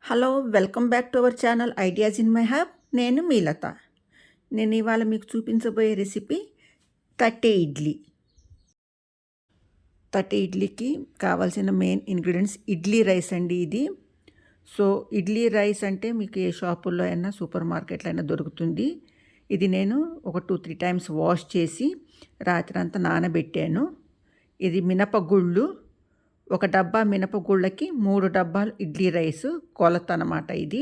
Hello welcome back to our channel ideas in my hub. నేను మీ లత. నేను ఇవాళ మీకు చూపించబోయే రెసిపీ తట్టె ఇడ్లీ. తట్టె ఇడ్లీకి కావాల్సిన మెయిన్ ఇంగ్రీడియంట్స్ ఇడ్లీ రైస్ అండి ఇది. సో ఇడ్లీ రైస్ అంటే మీకు ఏ షాపుల్లో అయినా సూపర్ మార్కెట్లో అయినా దొరుకుతుంది. ఇది నేను ఒక 2-3 టైమ్స్ వాష్ చేసి రాత్రి అంతా నానబెట్టాను. ఇది మినపగుళ్ళు, ఒక డబ్బా మినపగుళ్ళకి 3 డబ్బాలు ఇడ్లీ రైస్ కొలత అన్నమాట ఇది.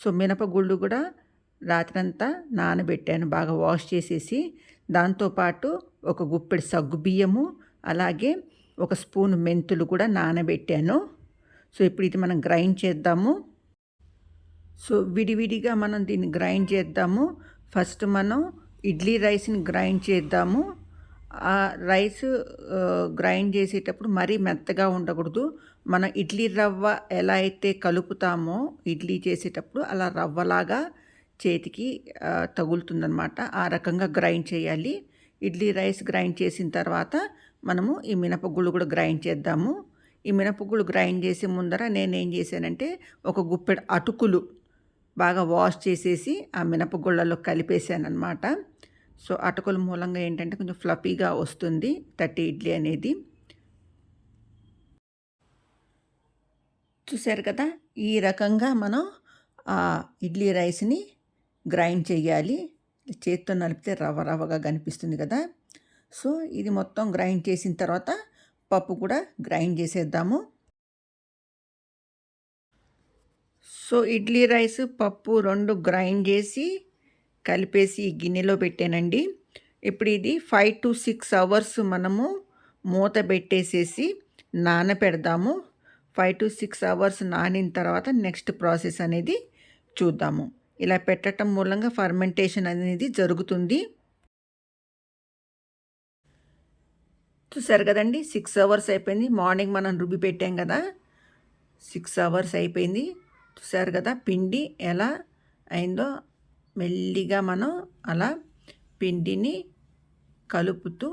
సో మినపగుళ్ళు కూడా రాత్రంతా నానబెట్టాను బాగా వాష్ చేసేసి. దాంతోపాటు ఒక గుప్పెడు సగ్గుబియ్యము, అలాగే ఒక స్పూన్ మెంతులు కూడా నానబెట్టాను. సో ఇప్పుడు ఇది మనం గ్రైండ్ చేద్దాము. సో విడివిడిగా మనం దీన్ని గ్రైండ్ చేద్దాము. ఫస్ట్ మనం ఇడ్లీ రైస్ని గ్రైండ్ చేద్దాము. ఆ రైస్ గ్రైండ్ చేసేటప్పుడు మరీ మెత్తగా ఉండకూడదు. మనం ఇడ్లీ రవ్వ ఎలా అయితే కలుపుతామో ఇడ్లీ చేసేటప్పుడు అలా రవ్వలాగా చేతికి తగులుతుందనమాట. ఆ రకంగా గ్రైండ్ చేయాలి. ఇడ్లీ రైస్ గ్రైండ్ చేసిన తర్వాత మనము ఈ మినపగుళ్ళు కూడా గ్రైండ్ చేద్దాము. ఈ మినపగుళ్ళు గ్రైండ్ చేసే ముందర నేనేం చేశానంటే ఒక గుప్పెడు అటుకులు బాగా వాష్ చేసేసి ఆ మినపగుళ్ళలో కలిపేసాను అనమాట. సో అటుకుల మూలంగా ఏంటంటే కొంచెం ఫ్లఫీగా వస్తుంది తట్టె ఇడ్లీ అనేది. చూసారు కదా, ఈ రకంగా మనం ఆ ఇడ్లీ రైస్ని గ్రైండ్ చేయాలి. చేత్తో నలిపితే రవ్వ రవ్వగా కనిపిస్తుంది కదా. సో ఇది మొత్తం గ్రైండ్ చేసిన తర్వాత పప్పు కూడా గ్రైండ్ చేసేద్దాము. సో ఇడ్లీ రైస్ పప్పు 2 గ్రైండ్ చేసి కలిపేసి గిన్నెలో పెట్టానండి. ఇప్పుడు ఇది 5 to 6 అవర్స్ మనము మూత పెట్టేసేసి నానపెడదాము. 5 to 6 అవర్స్ నానిన తర్వాత నెక్స్ట్ ప్రాసెస్ అనేది చూద్దాము. ఇలా పెట్టడం మూలంగా ఫర్మెంటేషన్ అనేది జరుగుతుంది. చూసారు కదండి, 6 అవర్స్ అయిపోయింది. మార్నింగ్ మనం రుబ్బి పెట్టాం కదా, 6 అవర్స్ అయిపోయింది. చూసారు కదా పిండి ఎలా అయిందో. మెల్లిగా మనం అలా పిండిని కలుపుతూ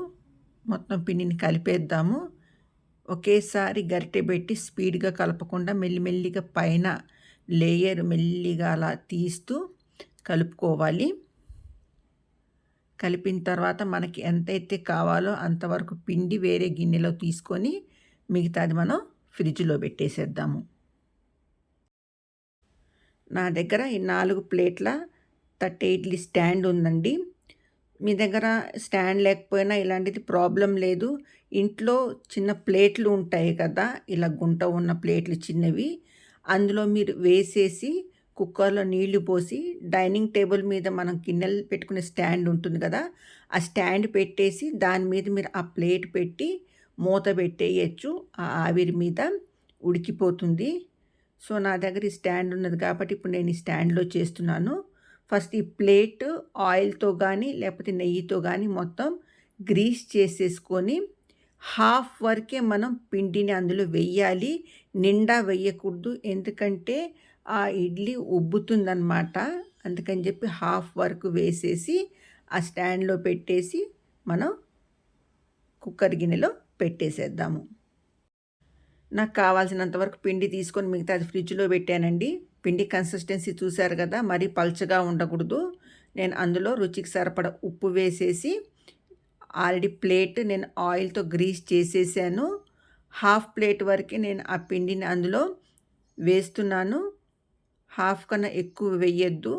మొత్తం పిండిని కలిపేద్దాము. ఒకేసారి గరిటె పెట్టి స్పీడ్గా కలపకుండా మెల్లిమెల్లిగా పైన లేయర్ మెల్లిగా అలా తీస్తూ కలుపుకోవాలి. కలిపిన తర్వాత మనకి ఎంతైతే కావాలో అంతవరకు పిండి వేరే గిన్నెలో తీసుకొని మిగతాది మనం ఫ్రిడ్జ్లో పెట్టేసేద్దాము. నా దగ్గర ఈ 4 ప్లేట్ల తట్టె ఇడ్లీ స్టాండ్ ఉందండి. మీ దగ్గర స్టాండ్ లేకపోయినా ఇలాంటిది ప్రాబ్లం లేదు. ఇంట్లో చిన్న ప్లేట్లు ఉంటాయి కదా, ఇలా గుంట ఉన్న ప్లేట్లు చిన్నవి, అందులో మీరు వేసేసి కుక్కర్లో నీళ్లు పోసి డైనింగ్ టేబుల్ మీద మనం గిన్నెలు పెట్టుకునే స్టాండ్ ఉంటుంది కదా, ఆ స్టాండ్ పెట్టేసి దాని మీద మీరు ఆ ప్లేట్ పెట్టి మూత పెట్టేయచ్చు. ఆ ఆవిరి మీద ఉడికిపోతుంది. సో నా దగ్గర ఈ స్టాండ్ ఉన్నది కాబట్టి ఇప్పుడు నేను ఈ స్టాండ్లో చేస్తున్నాను. ఫస్ట్ ఈ ప్లేట్ ఆయిల్తో కానీ లేకపోతే నెయ్యితో కానీ మొత్తం గ్రీస్ చేసేసుకొని హాఫ్ వరకే మనం పిండిని అందులో వెయ్యాలి. నిండా వెయ్యకూడదు, ఎందుకంటే ఆ ఇడ్లీ ఉబ్బుతుందన్నమాట. అందుకని చెప్పి హాఫ్ వరకు వేసేసి ఆ స్టాండ్లో పెట్టేసి మనం కుక్కర్ గిన్నెలో పెట్టేసేద్దాము. నాకు కావాల్సినంత వరకు పిండి తీసుకొని మిగతా అది ఫ్రిడ్జ్లో పెట్టానండి. పిండి కన్సిస్టెన్సీ చూశారు కదా, మరీ పల్చగా ఉండకూడదు. నేను అందులో రుచికి సరిపడా ఉప్పు వేసేసి ఆల్రెడీ ప్లేట్ నేను ఆయిల్తో గ్రీస్ చేసేసాను. హాఫ్ ప్లేట్ వరకు నేను ఆ పిండిని అందులో వేస్తున్నాను. హాఫ్ కన్నా ఎక్కువ వేయద్దు.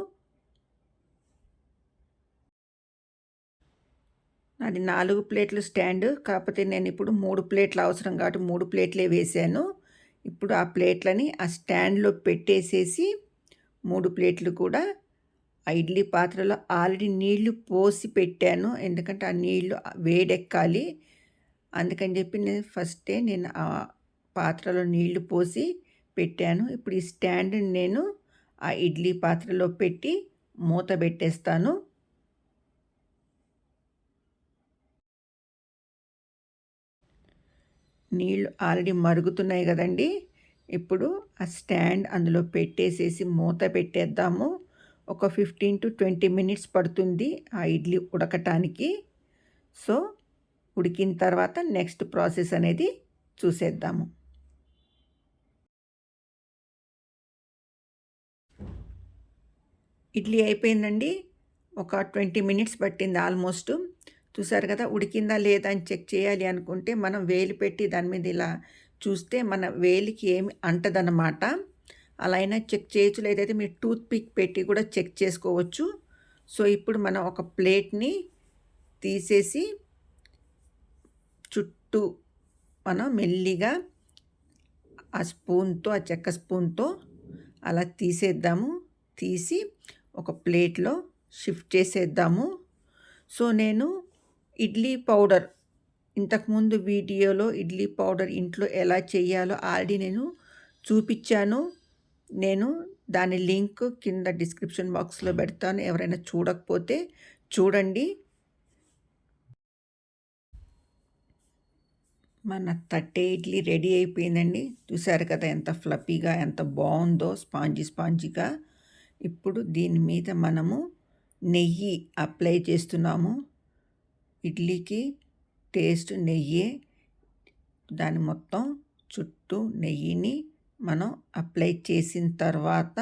అది 4 ప్లేట్లు స్టాండ్, కాకపోతే నేను ఇప్పుడు 3 ప్లేట్లు అవసరం కాబట్టి 3 ప్లేట్లే వేసాను. ఇప్పుడు ఆ ప్లేట్లని ఆ స్టాండ్లో పెట్టేసేసి 3 ప్లేట్లు కూడా ఆ ఇడ్లీ పాత్రలో ఆల్రెడీ నీళ్లు పోసి పెట్టాను, ఎందుకంటే ఆ నీళ్లు వేడెక్కాలి. అందుకని చెప్పి నేను ఆ పాత్రలో నీళ్లు పోసి పెట్టాను. ఇప్పుడు ఈ స్టాండ్ని నేను ఆ ఇడ్లీ పాత్రలో పెట్టి మూత పెట్టేస్తాను. నీళ్ళు ఆల్రెడీ మరుగుతున్నాయి కదండి. ఇప్పుడు ఆ స్టాండ్ అందులో పెట్టేసేసి మూత పెట్టేద్దాము. ఒక 15 to 20 మినిట్స్ పడుతుంది ఆ ఇడ్లీ ఉడకటానికి. సో ఉడికిన తర్వాత నెక్స్ట్ ప్రాసెస్ అనేది చూసేద్దాము. ఇడ్లీ అయిపోయిందండి. ఒక 20 మినిట్స్ పట్టింది ఆల్మోస్ట్. చూసారు కదా! ఉడికిందా లేదా అని చెక్ చేయాలి అనుకుంటే మనం వేలు పెట్టి దాని మీద ఇలా చూస్తే మన వేలికి ఏమి అంటదనమాట. అలా అయినా చెక్ చేయొచ్చు. లేదైతే మీరు టూత్ పిక్ పెట్టి కూడా చెక్ చేసుకోవచ్చు. సో, ఇప్పుడు మనం ఒక ప్లేట్‌ని తీసేసి చుట్టూ మనం మెల్లిగా ఆ స్పూన్‌తో, ఆ చెక్క స్పూన్‌తో అలా తీసేద్దాము. తీసి ఒక ప్లేట్‌లో షిఫ్ట్ చేసేద్దాము. సో, నేను ఇడ్లీ పౌడర్ ఇంతకుముందు వీడియోలో ఇడ్లీ పౌడర్ ఇంట్లో ఎలా చేయాలో ఆల్రెడీ నేను చూపిచ్చాను. నేను దాని లింక్ కింద డిస్క్రిప్షన్ బాక్స్‌లో పెడతాను. ఎవరైనా చూడకపోతే చూడండి. మన తట్టే ఇడ్లీ రెడీ అయిపోయిందండి. చూసారు కదా ఎంత ఫ్లఫీగా, ఎంత బావుందో స్పాంజీగా. ఇప్పుడు దీని మీద మనము నెయ్యి అప్లై చేస్తున్నాము. ఇడ్లీకి టేస్ట్ నెయ్యే. దాని మొత్తం చుట్టూ నెయ్యిని మనం అప్లై చేసిన తర్వాత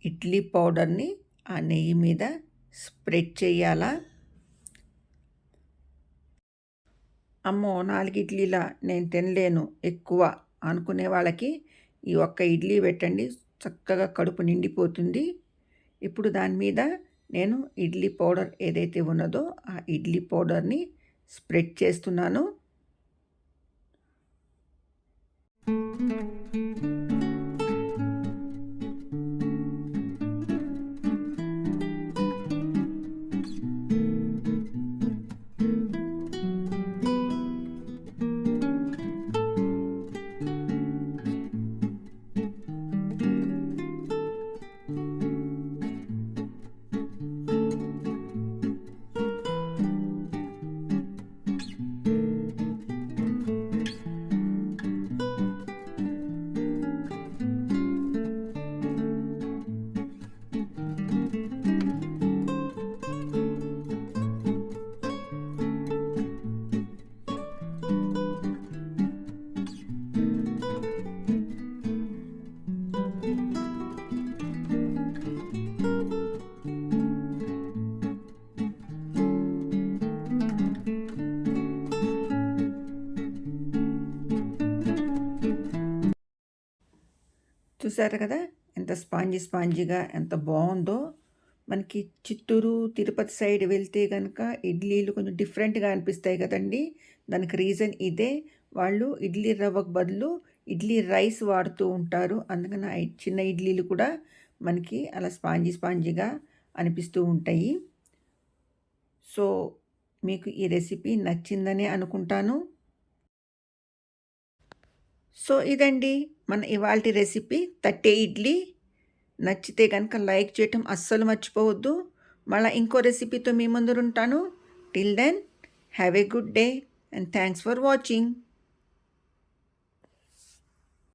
ఇడ్లీ పౌడర్‌ని ఆ నెయ్యి మీద స్ప్రెడ్ చేయాలా. అమ్మో! 4 ఇడ్లీలా నేను తినలేను ఎక్కువ అనుకునే వాళ్ళకి ఈ ఒక్క ఇడ్లీ పెట్టండి. చక్కగా కడుపు నిండిపోతుంది. ఇప్పుడు దాని మీద నేను ఇడ్లీ పౌడర్ ఏదైతే ఉన్నదో ఆ ఇడ్లీ పౌడర్‌ని స్ప్రెడ్ చేస్తున్నాను. చూసారు కదా ఎంత స్పాంజీగా ఎంత బాగుందో. మనకి చిత్తూరు తిరుపతి సైడ్ వెళ్తే కనుక ఇడ్లీలు కొంచెం డిఫరెంట్గా అనిపిస్తాయి కదండి. దానికి రీజన్ ఇదే. వాళ్ళు ఇడ్లీ రవ్వకు బదులు ఇడ్లీ రైస్ వాడుతూ ఉంటారు. అందుకని చిన్న ఇడ్లీలు కూడా మనకి అలా స్పాంజీగా అనిపిస్తూ ఉంటాయి. సో, మీకు ఈ రెసిపీ నచ్చిందనే అనుకుంటాను. సో, ఇదండి మన ఇవాల్టి రెసిపీ తట్టే ఇడ్లీ. నచ్చితే కనుక లైక్ చేయటం అస్సలు మర్చిపోవద్దు. మళ్ళీ ఇంకో రెసిపీతో మీ ముందుంటాను. Till then have a good day and thanks for watching.